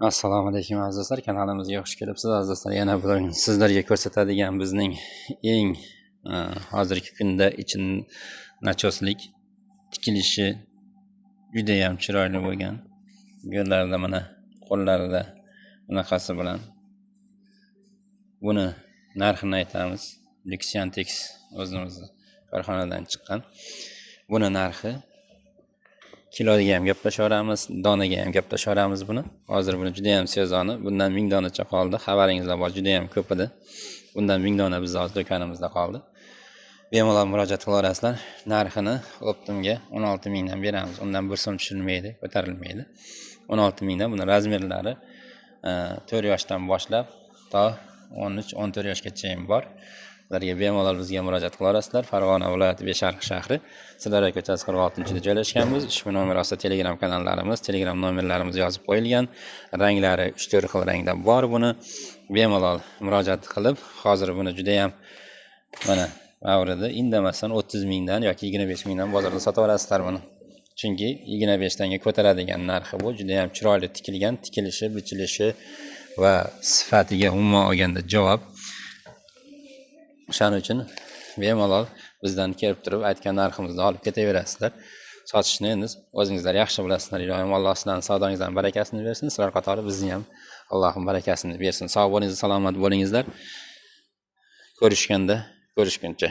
Assalomu alaykum aziz do'stlar, kanalimizga xush kelibsiz aziz do'stlar. Yana bugun sizlarga ko'rsatadigan bizning eng hozirgi kunda için nachoslik tikilishi juda ham chiroyli bo'lgan. Yo'llarida mana qo'llarida bunaqasi bilan buni narxini aytamiz. Luxyantex o'zimizning korxonadan chiqqan. Buni narxi kiloga ham gaplashaveramiz, donaga ham gaplashaveramiz buni. Hozir buni juda ham sezoni. Bundan 1000 donacha qoldi. Xabaringizlar bor, juda ham ko'p edi. Bundan 1000 dona bizning hozir do'konimizda qoldi. Bemalol murojaat qilaverasizlar. Narxini optimga 16 mingdan beramiz. Undan bir so'm tushirilmaydi, ko'tarilmaydi. 16 mingdan buni razmerlari 4 yoshdan boshlab to 13-14 yoshgacha ham bor. Sizlarga bemalol bizga murojaat qilaverasizlar. Farg'ona viloyati Besharq shahri, Sirdaryo ko'chasi 46-da joylashganmiz. Ushbu nomer ostida Telegram kanallarimiz, Telegram nomerlarimiz yozib qo'yilgan. Ranglari 3-4 xil rangda bor. Buni bemalol murojaat qilib, hozir buni juda ham mana avrida indamasdan 30 mingdan yoki 25 mingdan bozorda sotib olasizlar buni. Chunki 25 tanga ko'taradigan narxi bu, juda ham chiroyli tikilgan, tikilishi, bichilishi va sifatiga umuman olganda javob. O'shaning uchun bemalol bizdan kelib turib aytgan narximizni olib ketaverasizlar. Sotishni endi o'zingizlar yaxshi bilasizlar. Ilohim Alloh sizlarning savdongizdan barakasini bersin. Sizlar qatori bizni ham Allohim barakasini bersin. Sog' bo'lingizlar, salomat bo'lingizlar. Ko'rishganda, ko'rishguncha.